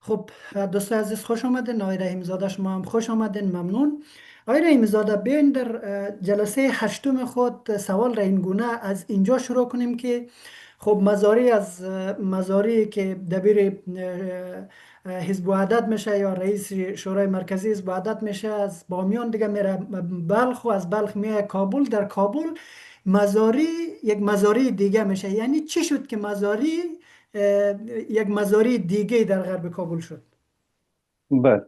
خب، دوست عزیز خوش آمدین. آقای رحیم زاده شما هم خوش آمدین. ممنون. آقای رحیم زاده، بیاین در جلسه هشتم خود سوال را این گونه از اینجا شروع کنیم که خب مزاری از مزاری که دبیر حزب وحدت میشه یا رئیس شورای مرکزی حزب وحدت میشه، از بامیان دیگه میره بلخ و از بلخ میره کابل. در کابل مزاری یک مزاری دیگه میشه. یعنی چی شد که مزاری یک مزاری دیگه در غرب کابل شد؟ بله.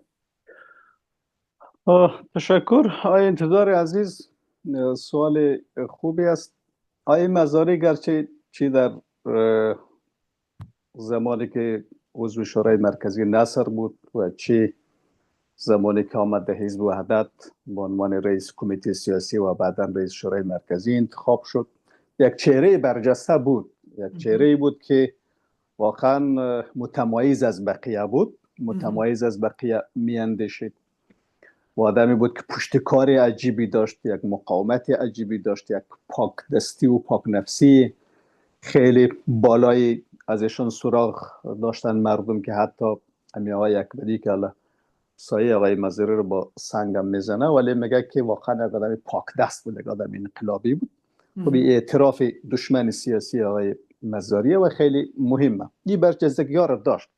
تشکر آقای انتظار عزیز. سوال خوبی است. آقای مزاری گرچه چی در اه، زمانی که عضو شورای مرکزی نصر بود و چی زمانی که آمد به حزب وحدت به عنوان رئیس کمیته سیاسی و بعدا رئیس شورای مرکزی انتخاب شد، یک چهره برجسته بود. یک چهره بود که واقعا متمایز از بقیه بود، متمایز از بقیه میاندیشید و آدمی بود که پشتکار عجیبی داشت، یک مقاومت عجیبی داشت، یک پاک دستی و پاک نفسی خیلی بالایی ازشون سراغ داشتن مردم که حتی همین آقای اکبری که الان سایه آقای مزاری رو با سنگم میزنه ولی میگه که واقعا یک آدم پاک دست بود، یک آدم انقلابی بود. خب این اعتراف دشمن سیاسی آقای مزاریه و خیلی مهمه. این برجستگی ها رو داشت.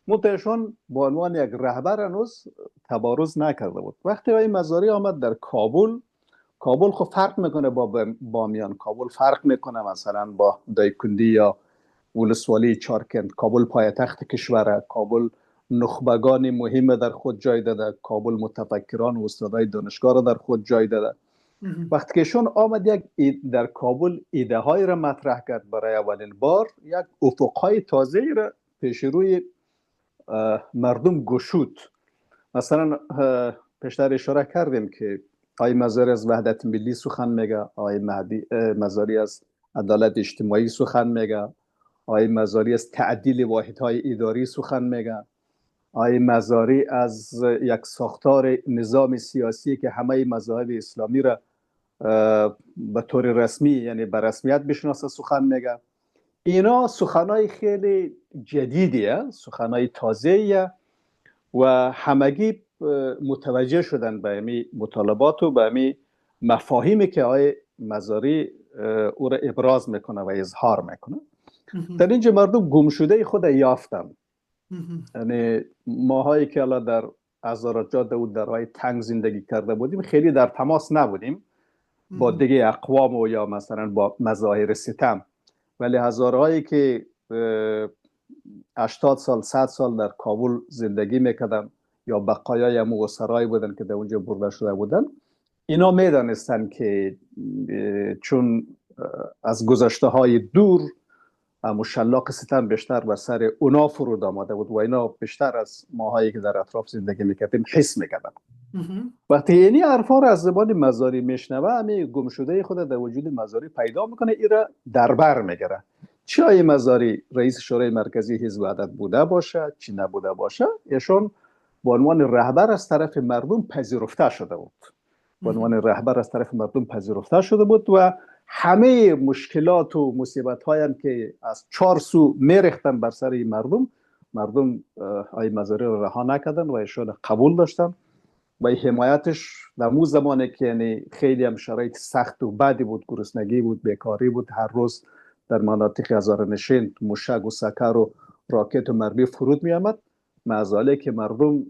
منتهشون با عنوان یک رهبر هنوز تبارز نکرده بود. وقتی آقای مزاری آمد در کابل، کابل خب فرق میکنه با بامیان. کابل فرق میکنه مثلا با دایکندی یا ولسوالی چارکند. کابل پایتخت کشوره. کابل نخبگان مهم در خود جای داده. کابل متفکران و استادای دانشگاه را در خود جای داده. وقتی که شون آمد در کابل ایده های را مطرح کرد، برای اولین بار یک افق های تازه را پیش روی مردم گشود. مثلا پیشتر اشاره کردیم که آقای مزاری از وحدت ملی سخن میگه، آقای مزاری از عدالت اجتماعی سخن میگه، آقای مزاری از تعدیل واحدهای اداری سخن میگه، آقای مزاری از یک ساختار نظام سیاسی که همه مذاهب اسلامی را به طور رسمی یعنی به رسمیت بشناسه سخن میگه. اینا سخنای خیلی جدیدیه، سخنای تازه‌ایه و همگی متوجه شدن به امی مطالبات و به امی مفاهیمی که آقای مزاری او را ابراز میکنه و اظهار میکنه. در اینجا مردم گمشده خود یافتن. یعنی ماهایی که الان در ازارجاده و درهای تنگ زندگی کرده بودیم خیلی در تماس نبودیم با دیگه اقوام و یا مثلا با مظاهر ستم، ولی هزارهایی که 80 سال 100 سال در کابل زندگی میکردن یا بقایای امو سرای بودن که در اونجا برده شده بودن، اینا میدانستن که چون از گذشته های دور مشلاق ستم بیشتر بر سر اونا فرود آمده بود و اینا بیشتر از ماهایی که در اطراف زندگی میکردیم حس میکردن. وقتی اینی حرفا را از زبان مزاری میشنوه، همین گمشده خود در وجود مزاری پیدا میکنه، این را در بر میگیره. چه آقای مزاری رئیس شورای مرکزی حزب وحدت بوده باشه چی نبوده باشه، ایشون به عنوان رهبر از طرف مردم پذیرفته شده بود. به عنوان رهبر از طرف مردم پذیرفته شده بود و همه مشکلات و مصیبت هایی که از چهار سو میریختن بر سر مردم آقای مزاری را رها نکردن و ایشون قبول داشتن و حمایتش در مو زمانی که یعنی خیلی هم شرایط سخت و بدی بود، گرسنگی بود، بیکاری بود، هر روز در مناطق هزاره‌نشین موشک و سکر و راکت و مرمی فرود می آمد، معزاله که مردم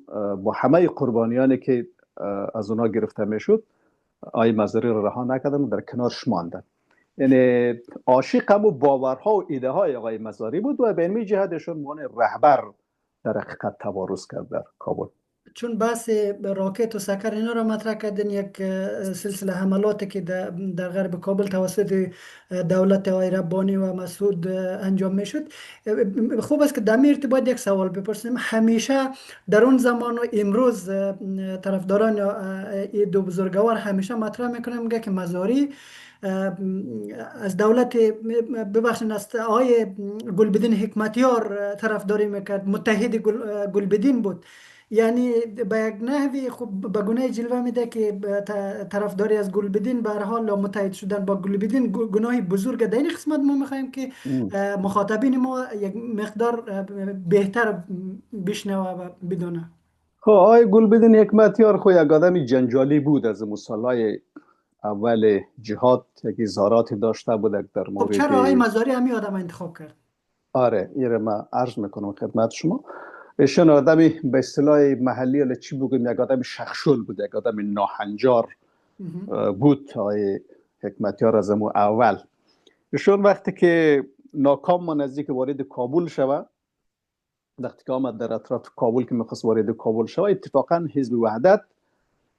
با همه قربانیانی که از اونا گرفته می شد آقای مزاری را رها نکردن و در کنارش ماندن. یعنی عاشق هم و باورها و ایده های آقای مزاری بود و به این جهتشون عنوان رهبر در حقیقت تبارز کرد در کابل. چون بحث راکت و سکر اینا رو مطرح کردن، یک سلسله حملاتی که در غرب کابل توسط دولت آقای ربانی و مسعود انجام میشد، خوب است که در این ارتباط یک سوال بپرسیم. همیشه در اون زمان و امروز طرفداران این دو بزرگوار همیشه مطرح میکنن، میگه که مزاری از دولت ببخشید است آقای گلبدین حکمتیار طرفداری میکرد، متحد گلبدین بود. یعنی به یک نحوی خب به گونه جلوه میده که طرفداری از گلبدین به هر حال متحد شدن با گلبدین گناهی بزرگ در این قسمت ما میخوایم که مخاطبین ما یک مقدار بهتر بشنوه و بدونه. خب آقای گلبدین حکمتیار خو یک آدمی جنجالی بود. از مسائل اول جهاد یک اظهاراتی داشته بود در خب مورد. چرا آقای مزاری همی آدم انتخاب کرد؟ آره ایره من عرض میکنم خدمت شما. ایشون آدمی به اصطلاح محلی ولی چی بگیم یک آدم شخشول بود، یک آدم ناهنجار بود. آقای حکمتیار از امو اول ایشون وقتی که ناکام ما نزدیک وارد کابل شود، وقتی که آمد در اطراف کابل که میخواست وارد کابل شود، اتفاقا حزب وحدت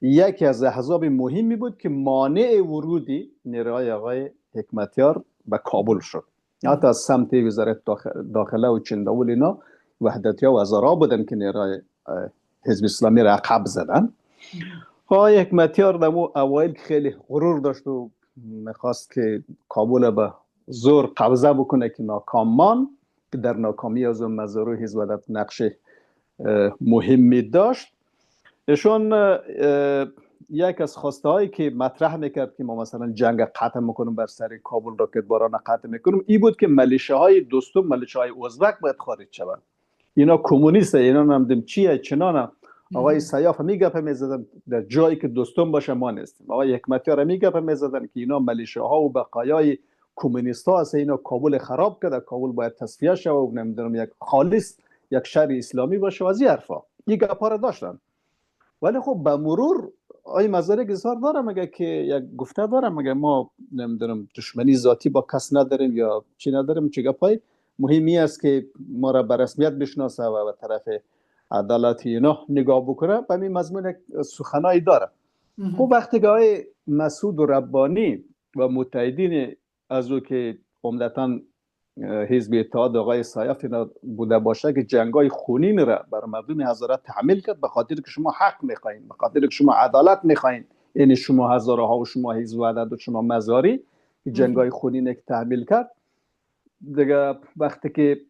یکی از احزاب مهمی بود که مانع ورودی نیروهای آقای حکمتیار به کابل شد. حتی از سمت وزارت داخله و چنداول اینا وحدتی ها و هزارها بودن که نیروهای حزب اسلامی را عقب زدن. آقای حکمتیار در اوایل خیلی غرور داشت و میخواست که کابل به زور قبضه بکنه که ناکام مان، که در ناکامی از اون مزارو حزب وحدت نقش مهمی داشت. ایشون یک از خواسته هایی که مطرح میکرد که ما مثلا جنگ قطع میکنیم بر سر کابل، راکت باران قطع میکنیم، این بود که ملیشه دوستم، ملیشه های ازبک باید خارج شوند. اینا کمونیست، اینا نمیدونم چیه چنانه. آقای سیاف می گپ میزدن در جایی که دوستم باشه ما نیستیم. آقای حکمتیار می گپ میزدن که اینا ملیشه ها و بقایای کمونیست ها هست، اینا کابل خراب کرده، کابل باید تصفیه شود و نمیدونم یک خالص یک شهر اسلامی باشه و از این حرفا. این گپا را داشتن. ولی خب به مرور آقای مزاری اظهار داره، مگه که یک گفته داره، مگه ما نمیدونم دشمنی ذاتی با کس نداریم یا چی نداریم، چه گپای مهمی است که ما را به رسمیت بشناسه و به طرف عدالت اینا نگاه بکنه. به این مضمون سخنایی داره. خب وقتی که آقای مسعود ربانی و متحدین از او که عمدتاً حزب اتحاد آقای سایف بوده باشه که جنگای خونین را بر مردم هزاره تحمیل کرد، به خاطر که شما حق میخواین، به خاطر که شما عدالت میخواین، یعنی شما هزاره ها و شما حزب وحدت و شما مزاری جنگای خونین که تحمیل کرد دیگه. وقتی که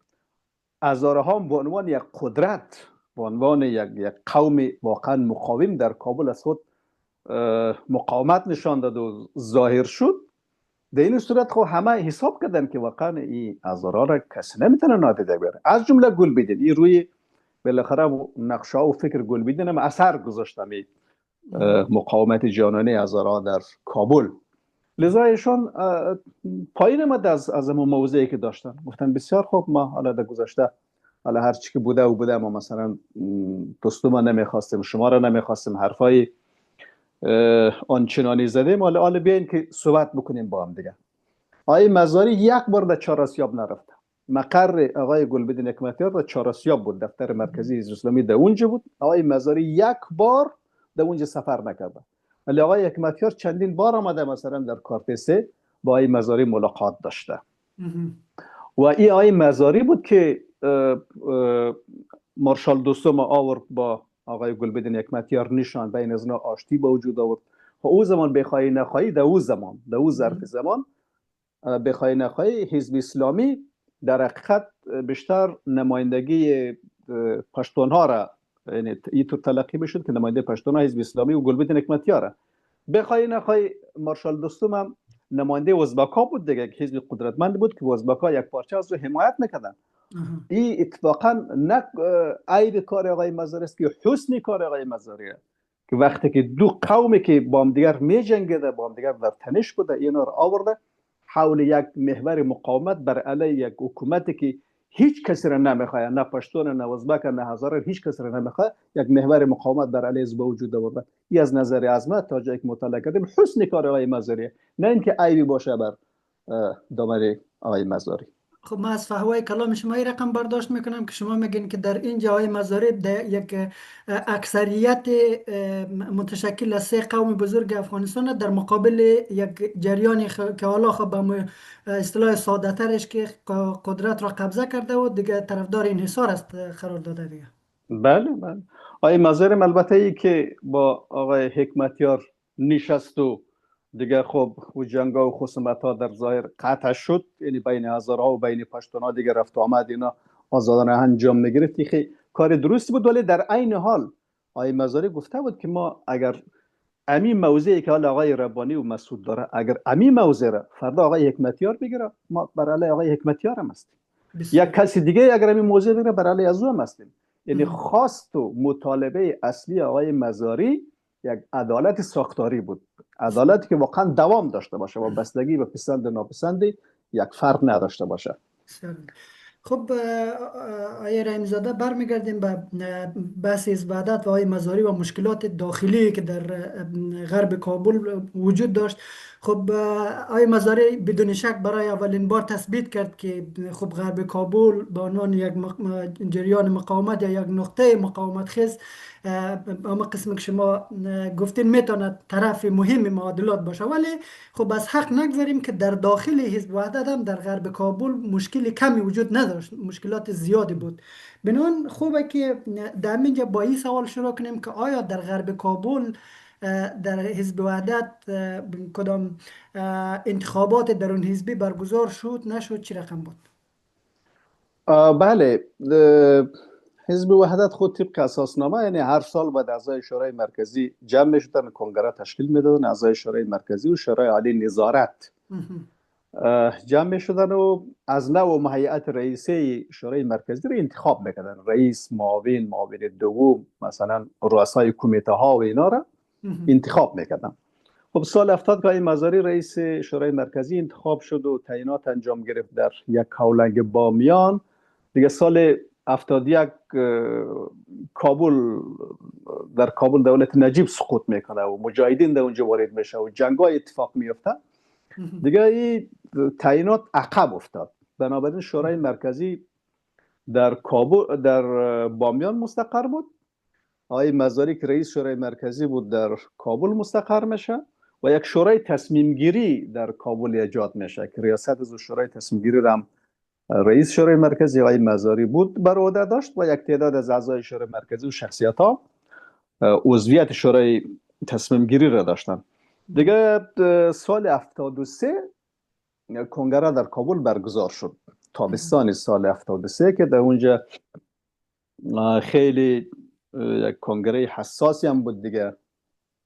هزاره ها به عنوان یک قدرت، به عنوان یک قوم واقعا مقاوم در کابل از خود مقاومت نشان داد و ظاهر شد، در این صورت خب همه حساب کردن که واقعا این هزاره را کسی نمیتونه نادیده بگیره، از جمله گلبدین. این روی بالاخره نقشه و فکر گلبدین هم اثر گذاشتم مقاومت جانانه هزاره در کابل. لذا ایشان پایین آمد از اون موضعی که داشتن، گفتن بسیار خوب، ما حالا در گذشته حالا هر چی که بوده و بوده، ما مثلا دوستو ما نمیخواستیم، شما را نمیخواستیم، حرفای آنچنانی زدیم، حالا بیاین که صحبت بکنیم با هم دیگه. آقای مزاری یک بار در چهاراسیاب نرفته. مقر آقای گلبدین حکمتیار در چهاراسیاب بود، دفتر مرکزی حزب اسلامی در اونجا بود. آقای مزاری یک بار در اونجا سفر نکرده، ولی آقای حکمتیار چندین بار آمده، مثلا در کارتسه با آقای مزاری ملاقات داشته. و این آقای مزاری بود که مارشال دوستم آورد با آقای گلبدین حکمتیار نشان، بین از اینا آشتی به وجود آورد. و او زمان بخوای نخوای، در او ظرف زمان بخوای نخوای، حزب اسلامی در حقیقت بیشتر نمایندگی پشتون ها را، یعنی این تو تلقی بشد که نماینده پشتون ها حزب اسلامی و گلبدین حکمتیار، بخوای نخوای مارشال دوستم هم نماینده ازبک ها بود دیگه، که حزب قدرتمند بود که ازبک ها یک پارچه از رو حمایت میکردن. این اتفاقا نه عیب کار آقای مزاری است که حسن کار آقای مزاری است، که وقتی که دو قومی که با هم دیگر می جنگیده، با هم دیگر در تنش بوده، اینا رو آورده حول یک محور مقاومت بر علیه یک حکومتی که هیچ کسی را نمیخواد، نه پشتون، نه ازبک، نه هزاره، هیچ کسی را نمیخواد، یک محور مقاومت بر علیه به وجود آورده. این از نظر عظمت تا جایی که مطالعه کردیم حسن کار آقای مزاری، نه اینکه عیبی باشه بر دامن آقای مزاری. خب من از فهوای کلام شما این رقم برداشت میکنم که شما میگین که در این جای مزارب در یک اکثریت متشکل از سه قوم بزرگ افغانستان در مقابل یک جریانی که حالا خب به اصطلاح ساده ترش که قدرت را قبضه کرده و دیگه طرفدار انحصار است قرار داده دیگه. بله. آقای مزاری البته ای که با آقای حکمتیار نشست و دیگه خب و جنگا و خصومت ها در ظاهر قطع شد، یعنی بین هزاره ها و بین پشتون ها دیگه رفت و آمد اینا آزادانه انجام میگرفت. کار درستی بود، ولی در عین حال آقای مزاری گفته بود که ما اگر همین موضعی که حالا آقای ربانی و مسعود داره، اگر همین موضع را فردا آقای حکمتیار بگیره، ما بر علیه آقای حکمتیار هم هستیم. یک کسی دیگه اگر همین موضوع بگیره، بر علیه از او هم هستیم. یعنی خواست و مطالبه اصلی آقای مزاری یک عدالت ساختاری بود، عدالتی که واقعا دوام داشته باشه و بستگی به پسند و ناپسندی یک فرد نداشته باشه. خب آقای رحیمی زاده، برمیگردیم به بحث از وحدت و آقای مزاری و مشکلات داخلی که در غرب کابل وجود داشت. خب آقای مزاری بدون شک برای اولین بار تثبیت کرد که خب غرب کابل به عنوان یک جریان مقاومت یا یک نقطه مقاومت خیز، اما قسمی که شما گفتین میتونه طرف مهم معادلات باشه، ولی خب از حق نگذاریم که در داخل حزب وحدت هم در غرب کابل مشکل کمی وجود نداشت، مشکلات زیادی بود. بنابراین خوبه که در اینجا با این سوال شروع کنیم که آیا در غرب کابل در حزب وحدت کدام انتخابات درون حزبی برگزار شد نشد، چی رقم بود؟ بله، حزب وحدت خود طبق اساسنامه یعنی هر سال بعد اعضای شورای مرکزی جمع میشدن، کنگره تشکیل میدادن، اعضای شورای مرکزی و شورای عالی نظارت جمع میشدن و از نوع هیئت رئیسه شورای مرکزی رو انتخاب میکردن، رئیس، معاون دوم، مثلا رؤسای کمیته ها و اینا را انتخاب میکردن. خب سال 70 که مزاری رئیس شورای مرکزی انتخاب شد و تعیینات انجام گرفت در یک هولنگ بامیان دیگه، سال 71 کابل، در کابل دولت نجیب سقوط میکنه و مجاهدین در اونجا وارد میشه و جنگای اتفاق میفته دیگه، این تعیینات عقب افتاد. بنابراین شورای مرکزی در کابل، در بامیان مستقر بود. آقای مزاری که رئیس شورای مرکزی بود در کابل مستقر میشه و یک شورای تصمیم گیری در کابل ایجاد میشه که ریاست از شورای تصمیم گیری را هم رئیس شورای مرکزی آقای مزاری بود بر عهده داشت و یک تعداد از اعضای شورای مرکزی و شخصیت ها عضویت شورای تصمیم گیری را داشتن. دیگه سال 73 کنگره در کابل برگزار شد، تابستان سال 73 که در اونجا خیلی یک کنگره حساسی هم بود دیگه.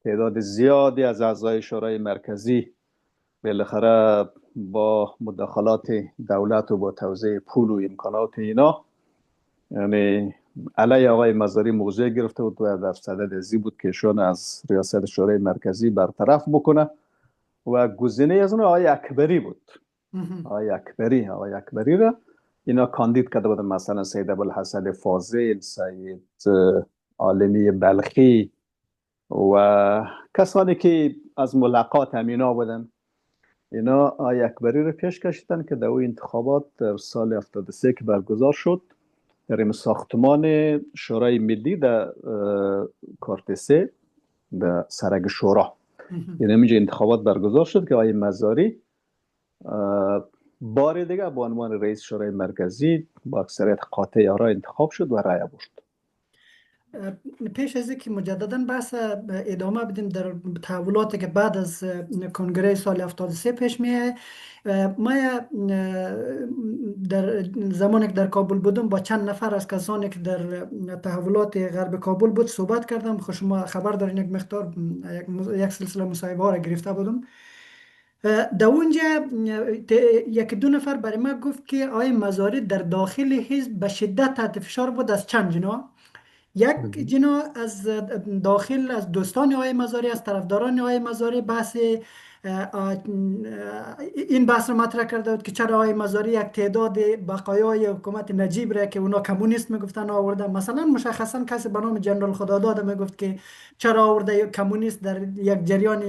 تعداد زیادی از اعضای شورای مرکزی بالاخره با مداخلات دولت و با توزیع پول و امکانات اینا، یعنی علیه آقای مزاری موضع گرفته بود و در صدد ازی بود که ایشون از ریاست شورای مرکزی برطرف بکنه و گزینه از اون آقای اکبری بود. آقای اکبری را اینا کاندید کرده بودن، مثلا سید ابوالحسن فاضل، سید عالمی بلخی و کسانی که از ملاقات همینا بودن. اینا آقای اکبری را پیش کشیدن که در اون انتخابات در سال 73 که برگزار شد در این ساختمان شورای ملی در کارتسه در سرگ شورا، یعنی اینجا انتخابات برگزار شد که آقای مزاری بار دیگه به عنوان رئیس شورای مرکزی با اکثریت قاطع آرا انتخاب شد و رأی برد. پیش از اینکه مجددا بحث ادامه بدیم در تحولاتی که بعد از کنگره سال 73 پیش میاد، ما در زمانی که در کابل بودم با چند نفر از کسانی که در تحولات غرب کابل بود صحبت کردم. خب شما خبر دارین یک مقدار یک سلسله مصاحبه ها را گرفته بودم. در اونجا یک دو نفر برای ما گفت که آقای مزاری در داخل حزب به شدت تحت فشار بود از چند جناح. یک جناح از داخل از دوستان آقای مزاری، از طرفداران آقای مزاری بحث این بحث رو مطرح کرده بود که چرا آقای مزاری یک تعداد بقایای حکومت نجیب را که اونا کمونیست میگفتن آورده. مثلا مشخصا کسی به نام جنرال خداداد میگفت که چرا آورده کمونیست در یک جریان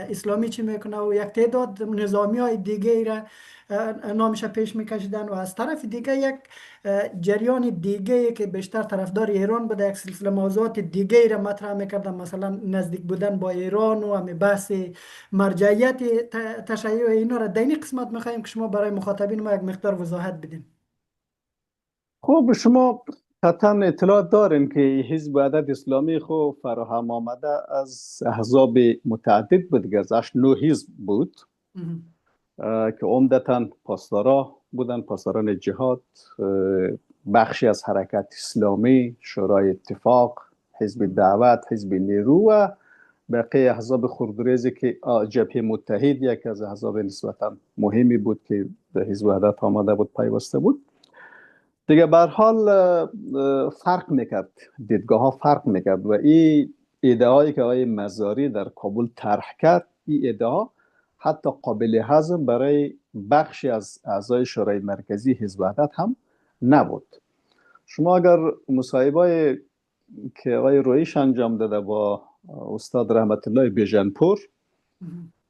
اسلامی چی میکنه و یک تعداد نظامی های دیگه را نامش پیش میکشیدن و از طرف دیگه یک جریان دیگه که بیشتر طرفدار ایران بوده یک سلسله موضوعات دیگه را مطرح میکردن، مثلا نزدیک بودن با ایران و همه بحث مرجعیت تشیع اینا را در این قسمت میخوایم که شما برای مخاطبین ما یک مقدار وضاحت بدین. خب شما قطعا اطلاع دارین که حزب وحدت اسلامی خو فراهم آمده از احزاب متعدد بود دیگه، از 8-9 حزب بود که عمدتا پاسدارا بودن، پاسداران جهاد، بخشی از حرکت اسلامی، شورای اتفاق، حزب دعوت، حزب نیرو و بقیه احزاب خردریزی که جبهه متحد یک از احزاب نسبتا مهمی بود که به حزب وحدت آمده بود، پیوسته بود دیگه. به هر حال فرق میکرد، دیدگاه ها فرق میکرد و این ایده هایی که آقای مزاری در کابل طرح کرد، این ایده ها حتی قابل هضم برای بخشی از اعضای شورای مرکزی حزب وحدت هم نبود. شما اگر مصاحبه که آقای رویش انجام داده با استاد رحمت الله بیژنپور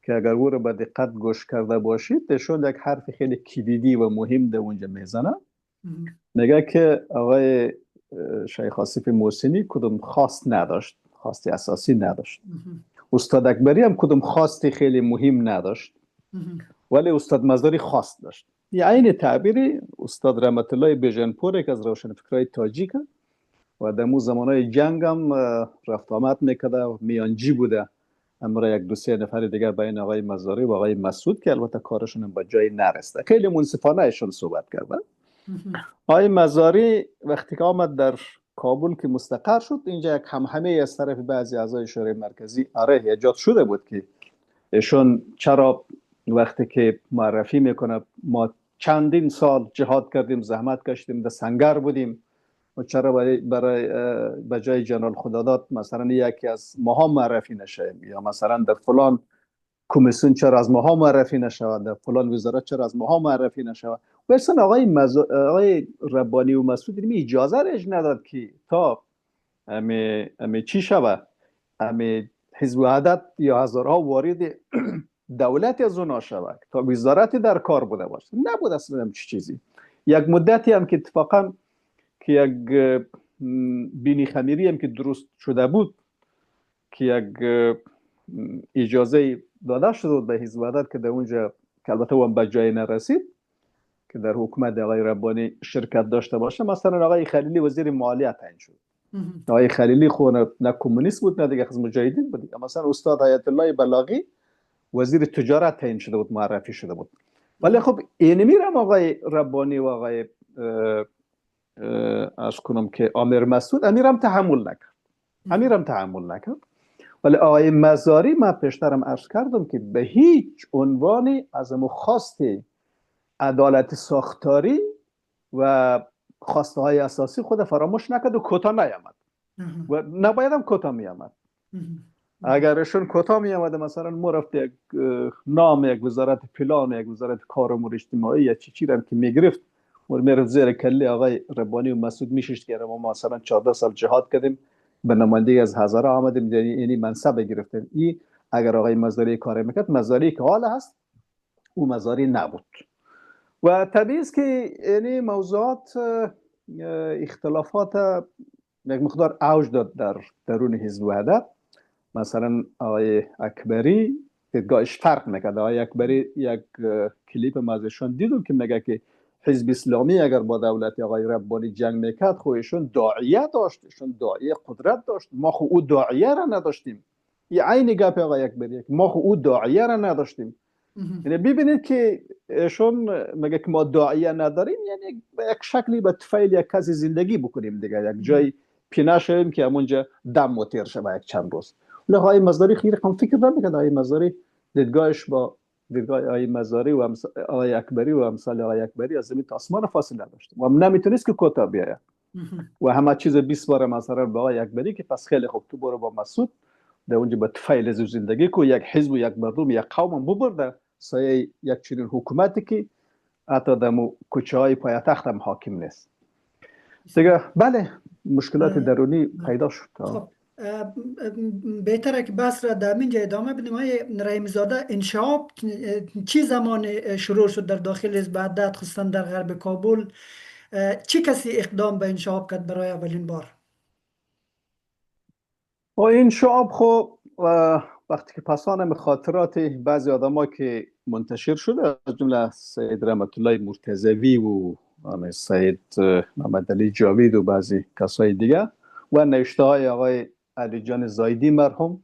که اگر او رو به دقت گوش کرده باشید، ایشون یک حرف خیلی کلیدی و مهم در اونجا میزنه. میگه که آقای شیخ آصف محسنی کدوم خواست نداشت، خواستی اساسی نداشت. استاد اکبری هم کدوم خواستی خیلی مهم نداشت، ولی استاد مزاری خواست داشت. یه عین تعبیری استاد رحمت الله بیژنپور که از روشنفکرای تاجیک و در مو زمانهای جنگ هم رفت آمد میکرده و میانجی بوده. امرا یک دو سه نفر دیگر بین آقای مزاری و آقای مسعود که البته کارشون به جای نرسیده. خیلی منصفانه ایشون صحبت کردن. آقای مزاری وقتی که آمد در کابل که مستقر شد، اینجا یک همهمه از طرف بعضی اعضای شورای مرکزی ایجاد شده بود که ایشون چرا وقتی که معرفی میکنه ما چندین سال جهاد کردیم، زحمت کشیدیم، در سنگر بودیم و چرا برای بجای جنرال خداداد مثلا یکی از ماها معرفی نشه، یا مثلا در فلان کمیسیون چرا از ماها معرفی نشود، در فلان وزارت چرا از ماها معرفی نشود. و اصلا آقای ربانی و مسعود می اجازه رش نداد که تا امی چی شود، امی حزب وحدت یا هزارها وارد دولت از اونا شود تا وزارتی در کار بوده باشه. نبود اصلا چی چیزی. یک مدتی هم که اتفاقا که یک بینی خمیری هم که درست شده بود که یک اجازه داده شده به حزب وحدت که در اونجا که البته هم به جای نرسید که در حکومت آقای ربانی شرکت داشته باشه. مثلا آقای خلیلی وزیر مالیه تعیین شد. آقای خلیلی خود نه کمونیست بود نه دیگه از مجاهدین بود. مثلا استاد آیت الله بلاغی وزیر تجارت تعیین شده بود، معرفی شده بود. ولی خب این میرم آقای ربانی و آقای از کنم که امیر مسعود امیرم تحمل نکرد. ولی آقای مزاری من پیشترم عرض کردم که به هیچ عنوانی از خواست عدالت ساختاری و خواسته های اساسی خود فراموش نکرد و کوتاه نیامد و نباید هم کوتاه میامد. اگرشون کوتاه میامد مثلا مرفت یک نام یک وزارت پلان، یک وزارت کار امور اجتماعی یا چی رم که میگرفت و میرفت زیر کله آقای ربانی و مسعود میششت که ما مثلا 14 سال جهاد کردیم به نمایندگی از هزاره آمدیم یعنی منصب گرفتیم. این اگر آقای مزاری کار میکرد، مزاری که حال هست او مزاری نبود. و طبیعی است که یعنی موضوعات اختلافات یک مقدار اوج داد در درون حزب وحدت. مثلا آقای اکبری دیدگاهش فرق میکرد. آقای اکبری یک کلیپ ازشون دیدم که میگه که حزب اسلامی اگر با دولت آقای ربانی جنگ میکرد خودشون داعیه داشت، ایشون داعیه قدرت داشت، ما خو او داعیه را نداشتیم. این عین گپ آقای اکبری، ما خو او داعیه را نداشتیم. یعنی ببینید که ایشون میگه که ما داعیه نداریم، یعنی به یک شکلی به طفیل یک کسی زندگی بکنیم دیگه، یک جای پینا شویم که همونجا دم متیر شه یک چند روز. ولی آقای مزاری خیلی کم فکر نمیکنه. آقای مزاری دیدگاهش با دیدگاه آقای مزاری و آقای اکبری و امثال آقای اکبری از زمین تا آسمان فاصله داشت و نمیتونست که کوتاه بیاید و همه چیز 20 بار مثلا با آقای اکبری که پس خیلی خوب تو برو با مسعود در اونجا به طفیل زندگی کو، یک حزب و یک مردم یک قوم ببرده سایه یک چنین حکومتی که حتی در کوچه های پایتخت هم حاکم نیست دیگه. بله مشکلات درونی پیدا شد. خب بهتره که بحث را در اینجا ادامه بدیم. های رحیم زاده، انشعاب چی زمان شروع شد در داخل حزب وحدت خصوصا در غرب کابل؟ چی کسی اقدام به انشعاب کرد برای اولین بار؟ و انشعاب خب وقتی که پسان خاطرات بعضی آدم که منتشر شده از جمله سید رحمت الله مرتضوی و سید محمد علی جاوید و بعضی کسای دیگه و نوشته های آقای علی جان زایدی مرحوم،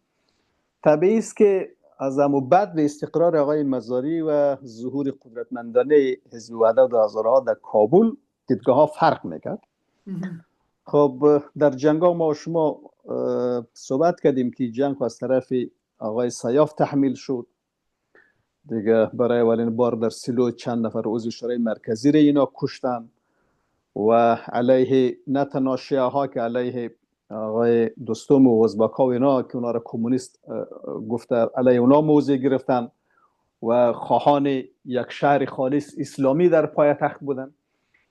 طبیعی است که از همو بعد به استقرار آقای مزاری و ظهور قدرتمندانه حزب وحدت و هزارها در کابل دیدگاه ها فرق میکرد. خب در جنگ ها ما و شما صحبت کردیم که جنگ از طرف آقای سیاف تحمیل شد دیگه. برای اولین بار در سیلو چند نفر عضو شورای مرکزی را اینا کشتن و علیه نه تنها شیعه ها که علیه آقای دوستم و ازبک ها و اینا که اونا را کمونیست گفته علیه اونا موضع گرفتن و خواهان یک شهر خالص اسلامی در پایتخت بودن.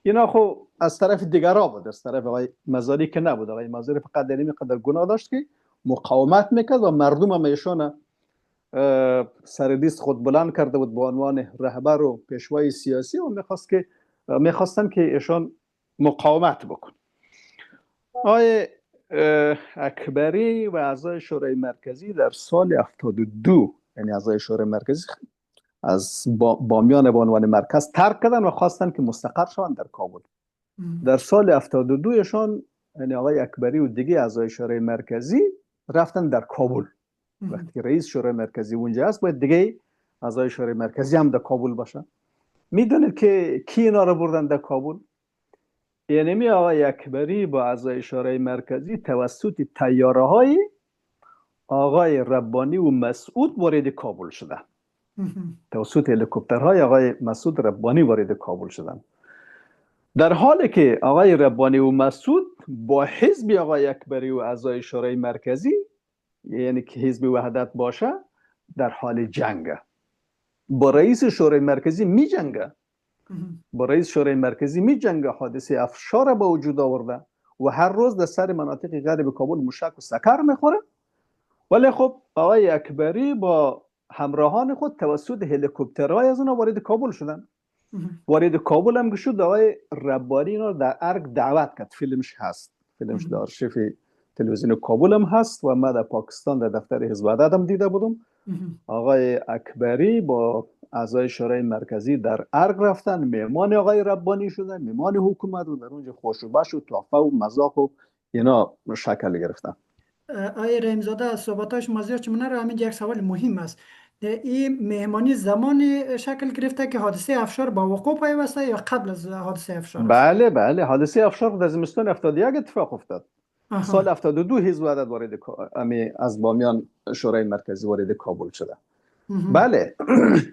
اینا خب از طرف دیگرها بود، از طرف آقای مزاری که نبود. آقای مزاری فقط در این قدر گناه داشت که مقاومت میکرد و مردم هم ایشان سردیست خود بلند کرده بود به عنوان رهبر و پیشوای سیاسی و میخواستن که ایشان مقاومت بکن. آقای اکبری و اعضای شورای مرکزی در سال 72 یعنی اعضای شورای مرکزی از بامیان به عنوان مرکز ترک کردن و خواستن که مستقر شوند در کابل. در سال 72 ایشان یعنی آقای اکبری و دیگه اعضای شورای مرکزی رفتن در کابل. وقتی که رئیس شورای مرکزی اونجا است باید دیگه اعضای شورای مرکزی هم در کابل باشن. میدونید که کی اینا رو بردن در کابل؟ یعنی آقای اکبری با اعضای شورای مرکزی توسط طیاره های آقای ربانی و مسعود وارد کابل شدن. توسط هلیکوپترهای آقای مسعود ربانی وارد کابل شدن، در حالی که آقای ربانی و مسعود با حزب آقای اکبری و اعضای شورای مرکزی یعنی که حزب وحدت باشه در حال جنگه. با رئیس شورای مرکزی می جنگه. با رئیس شورای مرکزی می جنگه. حادثه افشار به وجود آورده و هر روز در سر مناطق غرب کابل مشک و سکر میخوره. ولی خب آقای اکبری با همراهان خود توسط هلیکوپترهای از اونها وارد کابل شدن. وارد کابل هم که شد آقای ربانی اینا در ارگ دعوت کرد. فیلمش هست، فیلمش در آرشیف تلویزیون کابل هم هست و من در پاکستان در دفتر حزب وحدت هم دیده بودم. آقای اکبری با اعضای شورای مرکزی در ارگ رفتن، مهمان آقای ربانی شدن، مهمان حکومت و در اونجا خوش و بش و تحفه و مذاق و اینا شکل گرفتن. آقای رحیم‌زاده صحبتاش مازیار چمنه رو همین یک سوال مهم است. این مهمانی زمان شکل گرفته که حادثه افشار با وقوع پیوسته یا قبل از حادثه افشار است؟ بله حادثه افشار در زمستان 71 اتفاق افتاد. سال 72 حزب وحدت وارد از بامیان شورای مرکزی وارد کابل شده. بله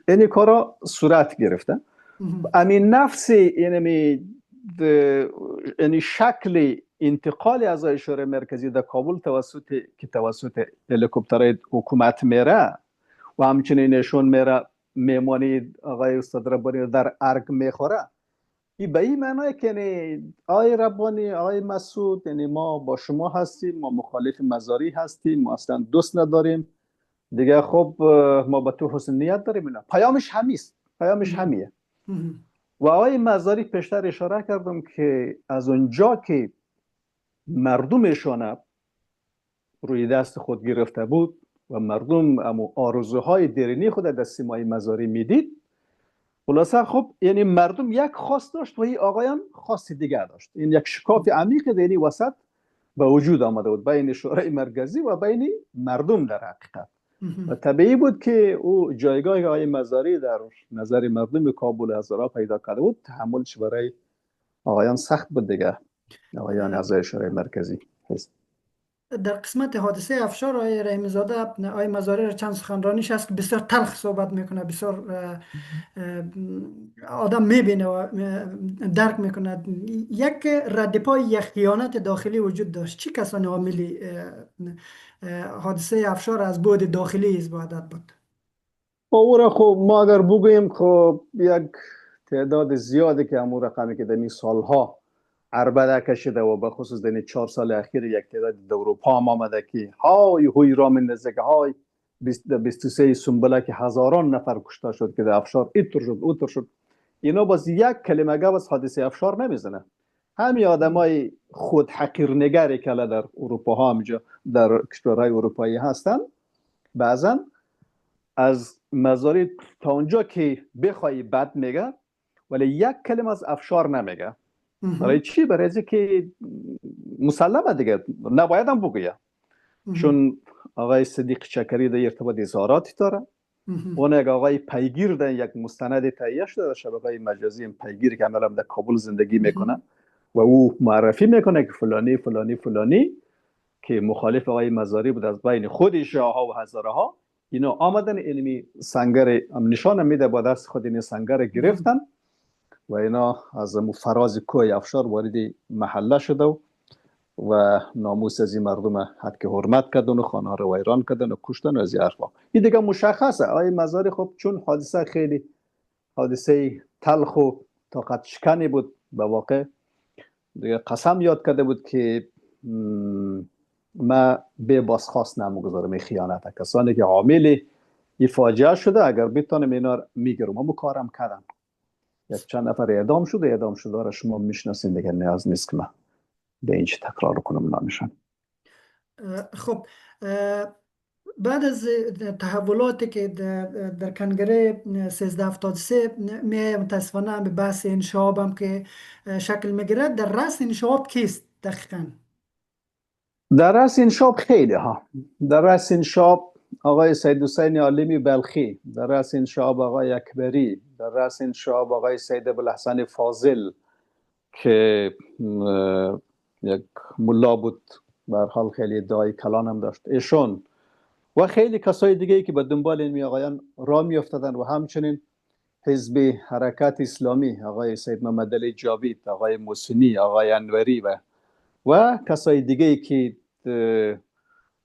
این کارا صورت گرفته. همین نفس یعنی شکل انتقال اعضای شورای مرکزی در کابل توسط هلیکوپترهای حکومت میره و همچنین نشون میره مهمانی آقای استاد ربانی در ارگ میخوره. این به این معنی که آقای ربانی آقای مسعود یعنی ما با شما هستیم، ما مخالف مزاری هستیم، ما اصلا دوست نداریم دیگه. خب ما به تو حسن نیت داریم. اینا پیامش همیست، پیامش همیه. و آقای مزاری پیشتر اشاره کردم که از اونجا که مردمشان روی دست خود گرفته بود و مردم آرزوهای درونی خود در سیمای مزاری میدید، خلاصه خب یعنی مردم یک خواست داشت و این آقایان خواست دیگر داشت. این یک شکاف عمیق دینی وسط به وجود آمده بود بین شورای مرکزی و بین مردم در حقیقت. و طبیعی بود که او جایگاه آقای مزاری در نظر مردم کابل هزارها پیدا کرده بود. تحملش برای آقایان سخت بود دیگه، آقایان اعضای شورای مرکزی. در قسمت حادثه افشار آقای رحیم‌زاده آقای مزاری را چند سخنرانیش هست که بسیار تلخ صحبت میکنه، بسیار آدم میبینه و درک میکنه. یک ردپای یک خیانت داخلی وجود داشت. چی کسانی عاملی حادثه افشار از بعد داخلی حزب وحدت بود؟ او را خب ما اگر بگوییم خب یک تعداد زیادی که همون رقمی که در این سالها عربده کشیده و به خصوص در 4 سال اخیر یک تعداد در اروپا هم آمده که های هوی را مندازه که های 23 سنبله که هزاران نفر کشته شد که در افشار ایتر شد اوتر شد. اینا باز یک کلمه گپ از حادثه افشار نمیزنه. همین آدمای خود حقیر نگری که در اروپا ها همجا در کشورهای اروپایی هستن بعضا از مزاری تا اونجا که بخوای بد میگه ولی یک کلمه از افشار نمیگه. برای چی؟ برای از که مسلمه دیگه نباید هم بگویه. چون آقای صدیق چکری در ارتباط اظهاراتی داره اون یک آقای پیگیر در یک مستند تهیه شده در شبکه‌های مجازی، پیگیر که عملا در کابل زندگی میکنه و او معرفی میکنه که فلانی فلانی فلانی که مخالف آقای مزاری بود از بین خود شاه‌ها و هزاره ها، اینا آمدن علمی سنگر نشان میده با دست خود این سنگر گرفتن و اینا از فراز کوه افشار وارد محله شده و ناموس از این مردم حد که حرمت کردن و خانه ها رو ویران کردن و کشتن و از این حرفا. این دیگه مشخصه. آقای مزاری خب چون حادثه خیلی حادثه تلخ و طاقت شکنی بود، به واقع دیگه قسم یاد کرده بود که ما به بازخواست نمیگذارم خیانت کسانی که عامل این فاجعه شده، اگر بتونم اینا میگیرم. اما کارم کردم. یک چند نفر اعدام شده، اعدام شده را شما میشناسین دیگه، نیاز نیست که من به اینچه تکرار کنم نامشان. خب بعد از تحولاتی که در کنگره 1373 می متاسفانه به بحث انشاب هم که شکل میگیره، در رأس انشاب کیست دقیقا؟ در رأس انشاب خیلی ها. در رأس انشاب آقای سید حسین عالمی بلخی، در رأس انشاب آقای اکبری، در رأس انشاب آقای سید ابوالحسن فاضل که یک ملا بود، به هر حال خیلی ادعای کلان هم داشت، ایشون و خیلی کسای دیگه ای که به دنبال این آقایان راه میافتادن و همچنین حزب حرکت اسلامی آقای سید محمد علی جاوید، آقای محسنی، آقای انوری و کسای دیگه ای که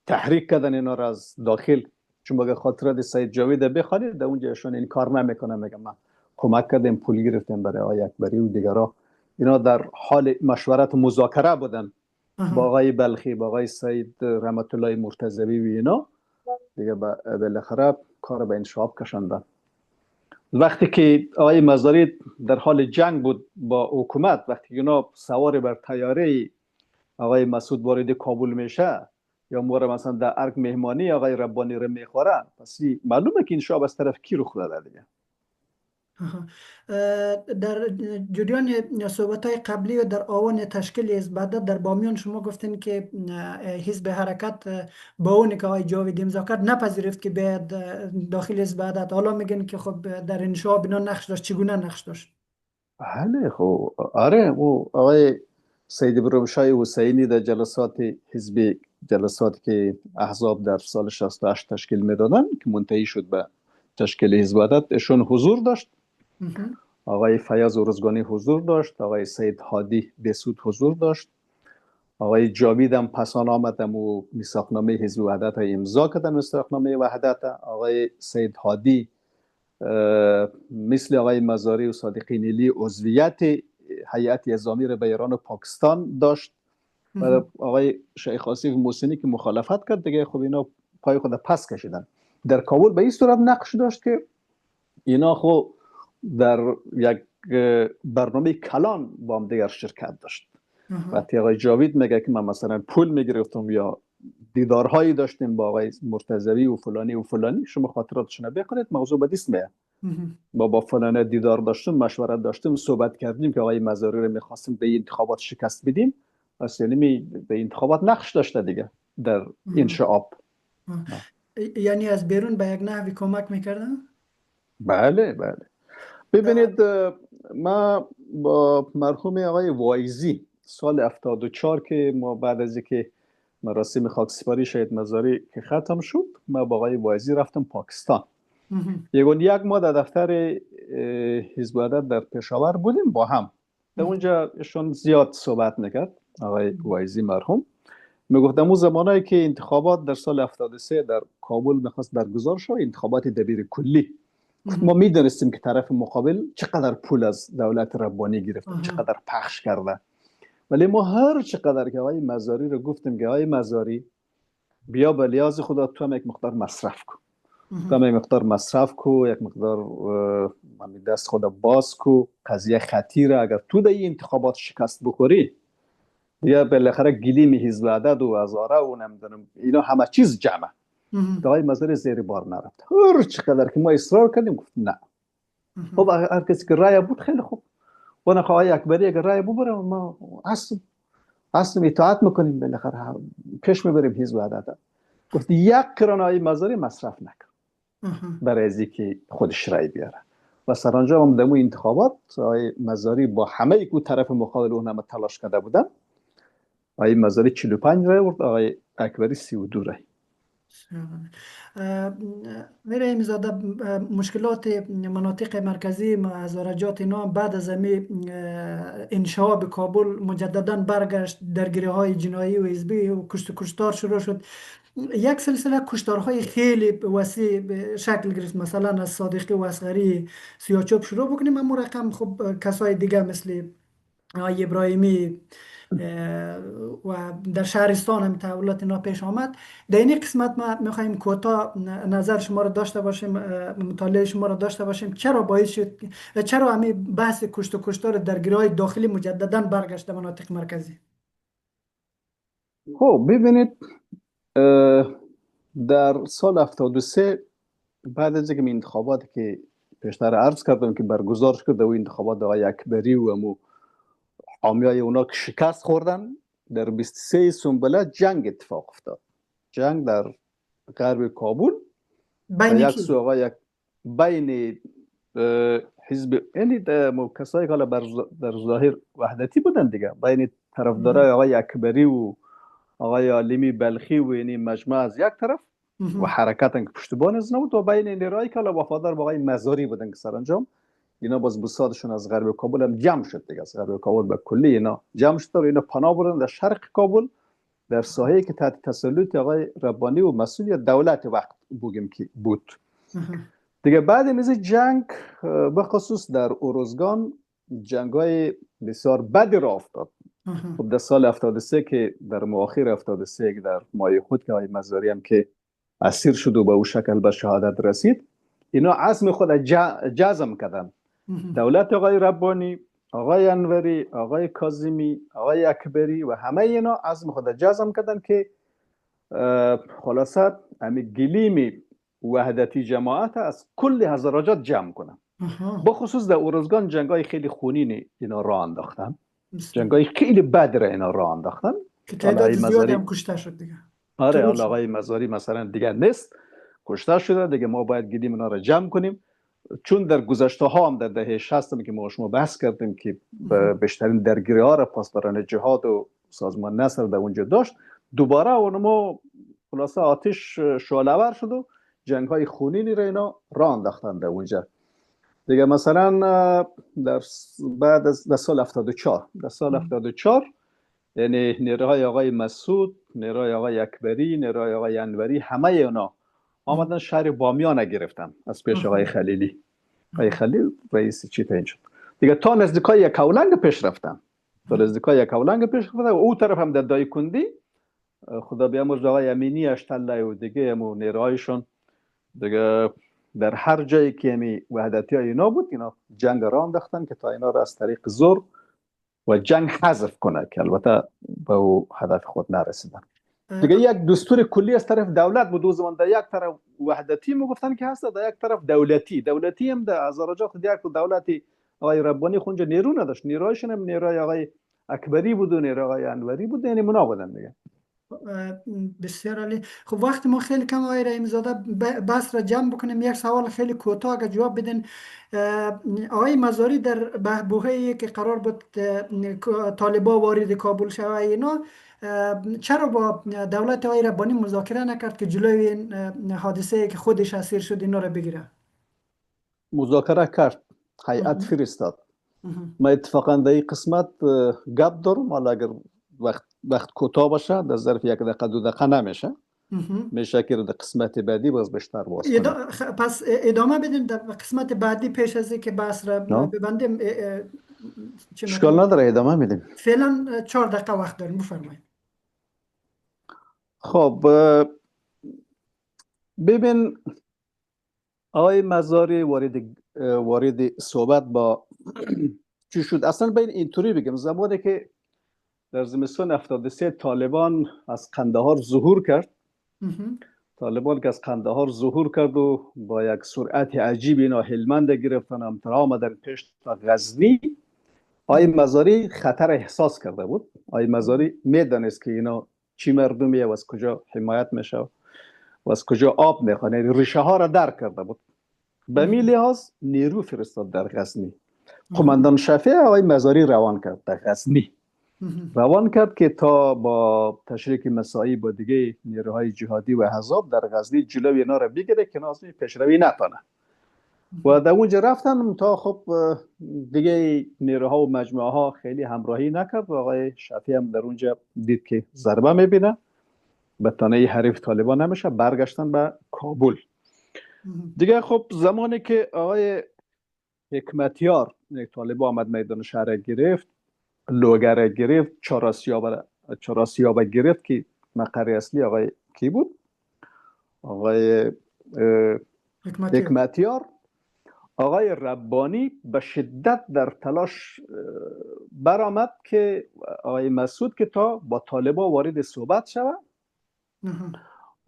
تحریک کردن اینا را از داخل. چون مگه خاطرات سید جاوید بخوانید در اونجا ایشون این کار نمیکنه، میگه من کمک کردم پول گرفتم برای آقای اکبری و دیگرها. اینا در حال مشورت و مذاکره بودن با آقای بلخی، با آقای سید رحمت الله مرتضوی و اینا دیگه. بالاخره کار به انشاب کشاندن. وقتی که آقای مزاری در حال جنگ بود با حکومت، وقتی اینا سوار بر طیاره آقای مسعود وارد کابل میشه یا مورد مثلا در ارگ مهمانی آقای ربانی رو میخوره، پس معلومه که انشاب از طرف کی رخ داده دیگه. در جریان صحبت های قبلی و در آوان تشکیل حزب وحدت در بامیان شما گفتین که حزب حرکت با اون که آقای جاوید امضا کرد نپذیرفت که بیاد داخل حزب وحدت. حالا میگن که خب در انشاب اینا نقش داشت. چگونه نقش داشت؟ بله خب آره، او آقای سید ابراهیم شاه حسینی در جلسات حزبی، جلساتی که احزاب در سال 68 تشکیل میدادن که منتهی شد به تشکیل حزب وحدت، ایشون حضور داشت. آقای فیاض ارزگانی حضور داشت، آقای سید هادی بسود حضور داشت، آقای جاوید هم پسان آمدم و میثاقنامه حزب وحدت امضا کردن. میثاقنامه وحدت آقای سید هادی مثل آقای مزاری و صادقی نیلی عضویت هیئت نظامی را به ایران و پاکستان داشت و آقای شیخ آصف محسنی که مخالفت کرد دیگه، خب اینا پای خود پس کشیدن. در کابل به این صورت نقش داشت که اینا خب در یک برنامه کلان با هم دیگر شرکت داشت. وقتی آقای جاوید میگه که من مثلا پول میگرفتم یا دیدارهایی داشتیم با آقای مرتضوی و فلانی و فلانی، شما خاطراتشون بکنید، موضوع بدیست میه. با فلانی دیدار داشتیم، مشورت داشتیم، صحبت کردیم که آقای مزاری رو میخواستیم به انتخابات شکست بدیم. اصلا به انتخابات نقش داشته دیگه در انشعاب. یعنی از بیرون به یک نحوی کمک میکردن؟ بله بله. ببینید ما با مرحوم آقای وایزی سال 74 که ما بعد از اینکه مراسم خاکسپاری شهید مزاری که ختم شد، ما با آقای وایزی رفتم پاکستان. یک ما در دفتر حزب وحدت در پشاور بودیم با هم. در اونجا ایشون زیاد صحبت نکرد، آقای وایزی مرحوم. میگفتم اون زمانایی که انتخابات در سال 73 در کابل میخواست برگزار شد، انتخابات دبیر کلی، ما میدونستیم که طرف مقابل چقدر پول از دولت ربانی گرفته، چقدر پخش کرده. ولی ما هر چقدر که آقای مزاری رو گفتیم که آقای مزاری بیا به لیاز خدا تو هم یک مقدار مصرف کن، تو هم یک مقدار مصرف کو، یک مقدار دست خدا باز کو، قضیه خطیره، اگر تو در این انتخابات شکست بخوری دیگه بالاخره گلیم حزب وحدت و هزاره و نمیدونم اینا همه چیز جمعه. آقای مزاری زیر بار نرفت. هر چقدر که ما اصرار کردیم گفت نه. خب هر کسی که رای بود خیلی خوب. و نه آقای اکبری اگر رای ببره ما اصلا اطاعت میکنیم، بالاخره پیش میبریم حزب وحدت. گفت یک کرانه آقای مزاری مصرف نکن. برای از که خودش رای بیاره و سرانجام هم دمو انتخابات آقای مزاری با همه که طرف مقابل اون هم تلاش کرده بودن، آقای مزاری 45 رای برد، آقای اکبری 32 رای. میره ایمزاده مشکلات مناطق مرکزی مزارجات اینا بعد از انشا به کابل مجددا برگشت، درگیری های جنایی و حزبی و کشت و کشتار شروع شد. یک سلسله کشتارهای خیلی وسیع به شکل گرفت، مثلا از صادقی و اصغری سیاچوب شروع بکنیم، اما رقم خب کسای دیگه مثل آقای ابراهیمی و در شهرستان هم تحولات اینا پیش آمد. در این قسمت ما میخوایم کوتاه نظر شما رو داشته باشیم، مطالعه شما رو داشته باشیم چرا باعث شد، چرا همین بحث کشت و کشتار درگیری داخلی مجددا برگشت در مناطق مرکزی. خب ببینید در سال 73 بعد از اینکه انتخاباتی که پیشتر عرض کردم که برگزار شد، و انتخابات آقای اکبری و امو حامیای اونا که شکست خوردن، در 23 سنبله جنگ اتفاق افتاد. جنگ در غرب کابل بین یک کی؟ سو آقای بین حزب، یعنی کسایی که در ظاهر وحدتی بودن دیگه، بین طرفدارای آقای اکبری و آقای عالمی بلخی و یعنی مجمع از یک طرف و حرکت که پشتیبان از نبود، و بین نیروهایی که وفادار به آقای مزاری بودن که سرانجام اینا باز بساطشون از غرب کابل هم جمع شد دیگه، از غرب کابل به کلی اینا جمع شد و اینا پناه بردن در شرق کابل، در ساحه‌ای که تحت تسلط آقای ربانی و مسئول دولت وقت بگیم که بود دیگه. بعد از جنگ به خصوص در اروزگان جنگ‌های بسیار بدی را افتاد. خب در سال 73 که در مواخر 73 که در ماه خود که آقای مزاری هم که اسیر شد و به او شکل به شهادت رسید، اینا عزم خود جزم کردن. دولت آقای ربانی، آقای انوری، آقای کاظمی، آقای اکبری و همه اینا عزم خود جزم کردن که خلاصت همین گلیم وحدتی جماعت از کل هزاراجات جمع کنن. بخصوص در اورزگان جنگای خیلی خونین اینا راه انداختن، جنگای خیلی بد را اینا راه انداختن که تعداد زیادی هم کشته شد دیگه. آره، حالا آقای مزاری مثلا دیگه نیست، کشته شده دیگه، ما باید گلیم اینا را جمع کنیم. چون در گذشته ها هم در دهه 60 که ما شما بحث کردیم که بیشترین درگیری ها را پاسداران جهاد و سازمان نصر در اونجا داشت، دوباره اونما خلاصه آتش شعله‌ور شد و جنگ های خونینی را اینا راه انداختن در اونجا دیگه. مثلا در بعد از در سال 74 یعنی نیروهای آقای مسعود، نیروهای آقای اکبری، نیروهای آقای انوری، همه اونا آمدن شهر بامیان گرفتن از پیش آقای خلیلی. آقای خلیل رئیس چی تعیین شد دیگه، تا نزدیکای یکاولنگ پیش رفتن، و او طرف هم در دایکندی خدا بیامرز آقای امینی اشتله و دیگه همو نیروهایشون دیگه در هر جایی که همی وحدتی های اینا بود اینا جنگ را انداختن که تا اینا را از طریق زور و جنگ حذف کنه، که البته به او هدف خود نرسیدن دیگه. یک دستور کلی از طرف دولت بود، زمان در یک طرف وحدتی میگفتن که هست، در یک طرف دولتی هم در هزاراجات یک دولتی آقای ربانی خونجا نیرو نداشت، نیروهایشون هم نیروهای آقای اکبری بود و نیروهای آقای انوری بود، یعنی منا بودن دیگه. بسیار عالی. خب وقت ما خیلی کم آقای رحیم زاده، بس را جمع بکنیم. یک سوال خیلی کوتاه اگه جواب بدین. آقای مزاری در بحبوحه‌ای که قرار بود طالبا وارد کابل شوه اینا، چرا با دولت آقای ربانی مذاکره نکرد که جلوی این حادثه که خودش اسیر شد اینا را بگیره؟ مذاکره کرد، هیئت فرستاد. ما اتفاقا در این قسمت گپ دارم، حالا اگر وقت کوتاه باشه در ظرف 1 دقیقه 2 دقیقه نمیشه، میشه که در قسمت بعدی باز بیشتر باز کنیم. پس ادامه بدیم در قسمت بعدی پیش از اینکه بحث را ببندیم. اشکال نداره، ادامه میدیم. فعلا 4 دقیقه وقت داریم، بفرمایید. خب ببین آقای مزاری وارد صحبت با چی شد اصلا بین اینطوری بگم، زمانی که در زمستان 73 طالبان از قندهار ظهور کرد، و با یک سرعت عجیب اینا هلمند گرفتن، امترا آمدن پیش تا غزنی. آقای مزاری خطر احساس کرده بود. آقای مزاری میدانست که اینا چی مردمی و از کجا حمایت میشه و از کجا آب میخواد، یعنی ریشه ها را درک کرده بود. به می لحاظ نیرو فرستاد در غزنی. قماندان شفیع آقای مزاری روان کرد در غزنی، روان کرد که تا با تشریک مساعی با دیگه نیروهای جهادی و احزاب در غزنی جلوی اینا را بگیره که نازمی پیشروی نکنه. و در اونجا رفتن تا خب دیگه نیروها و مجموعه ها خیلی همراهی نکرد و آقای شفیع هم در اونجا دید که ضربه میبینه، به تانه حریف طالبان نمیشه، برگشتن به کابل. دیگه خب زمانی که آقای حکمتیار طالب آمد میدان شهر گرفت، لوگر گرفت، چهاراسیاب گرفت که مقر اصلی آقای کی بود؟ آقای حکمتیار. آقای ربانی به شدت در تلاش برآمد که آقای مسعود که تا با طالبا وارد صحبت شود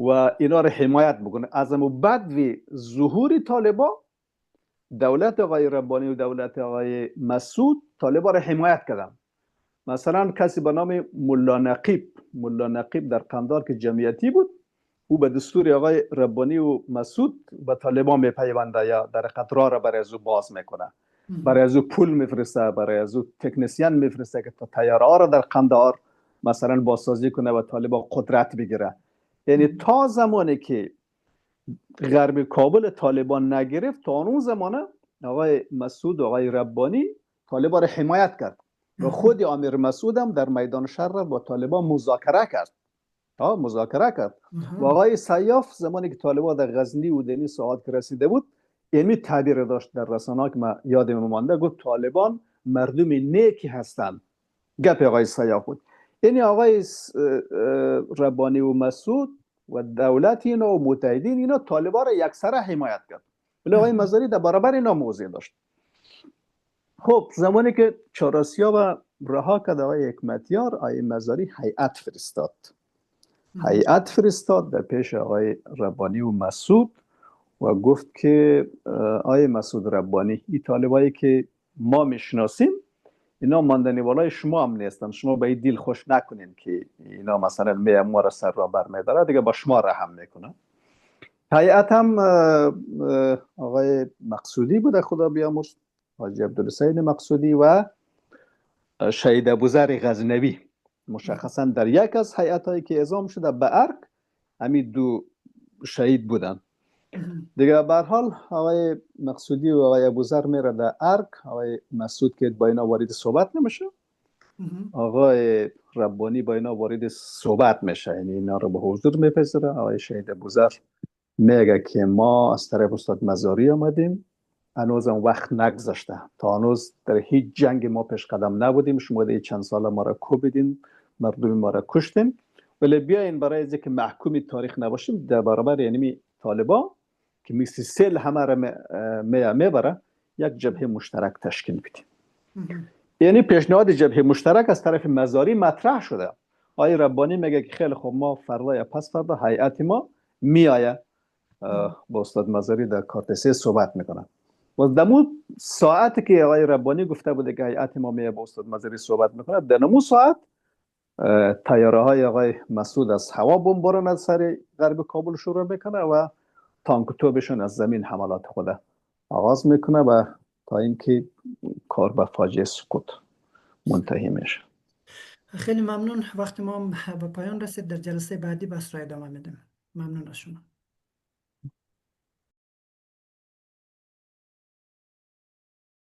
و اینا رو حمایت بکنه. از امو بعد وی ظهور طالبا، دولت آقای ربانی و دولت آقای مسعود طالبا رو حمایت کردن. مثلا کسی به نام ملا نقیب در قندار که جمعیتی بود، او به دستور آقای ربانی و مسعود به طالبان میپیونده یا در قطرها را برای از او باز میکنه، برای از او پول میفرسته، برای از او تکنسیان میفرسته که تا تیاره ها را در قندار مثلا بازسازی کنه و طالبان قدرت بگیره. یعنی تا زمانی که غرب کابل طالبان نگرفت، تا اون زمانه آقای مسعود و آقای ربانی طالبان را حمایت کرد و خود امیر مسعود هم در میدان شهر با طالبان مذاکره کرد. و آقای سیاف زمانی که طالبان در غزنی و دنی ساعت که رسیده بود، اینمی تعبیر داشت در رسانه‌ها که ما یادم مانده، گفت طالبان مردم نیکی هستند. گپ آقای سیاف بود. یعنی آقای ربانی و مسعود و دولت اینا و متحدین اینا طالبان را یکسره حمایت کرد، ولی آقای مزاری در برابر اینا موضع داشت. خب زمانی که چهاراسیاب رها کرد آقای حکمتیار، آقای مزاری هیئت فرستاد در پیش آقای ربانی و مسعود و گفت که آقای مسعود ربانی، این طالبایی که ما میشناسیم اینا ماندنی والای شما هم نیستن، شما به این دیل خوش نکنین که اینا مثلا ما را سر را بر میداره، دیگه با شما رحم میکنه. هیئت هم آقای مقصودی بود، خدا بیامرز، حاجی عبدالسید مقصودی و شهید ابوذر غزنوی، مشخصا در یک از هیئت‌هایی که اعزام شده به ارگ همین دو شهید بودن. دیگه به هر حال آقای مقصودی و آقای ابوذر میره در ارگ، آقای مسعود که با اینا وارد صحبت نمیشه، آقای ربانی با اینا وارد صحبت میشه، یعنی اینا رو به حضور میپذیره. آقای شهید ابوذر میگه که ما از طرف استاد مزاری آمدیم، هنوز هم وقت نگذشته، تا هنوز در هیچ جنگ ما پیش قدم نبودیم، شما در چند سال ما را کوبیدین، مردم ما را کشتین، ولی بیاین برای از اینکه محکوم تاریخ نباشیم در برابر یعنی طالبان که مثل سیل همه را میبره، یک جبهه مشترک تشکیل بدیم. یعنی پیشنهاد جبهه مشترک از طرف مزاری مطرح شده. آقای ربانی میگه که خیلی خوب، ما فردا یا پس فردا هیئت ما میآید با استاد مزاری در کارتسه صحبت میکنن. و در اون ساعت که آقای ربانی گفته بوده که هیئت ما میآید با استاد مزاری صحبت میکنه، در اون ساعت طیاره های آقای مسعود از هوا بمباران از سر غرب کابل شروع میکنه و تانک توپشون از زمین حملات خود آغاز میکنه و تا اینکه کار به فاجعه سقوط منتهی میشه. خیلی ممنون. وقت ما به پایان رسید، در جلسه بعدی بحث را ادامه میدیم. ممنون از شما.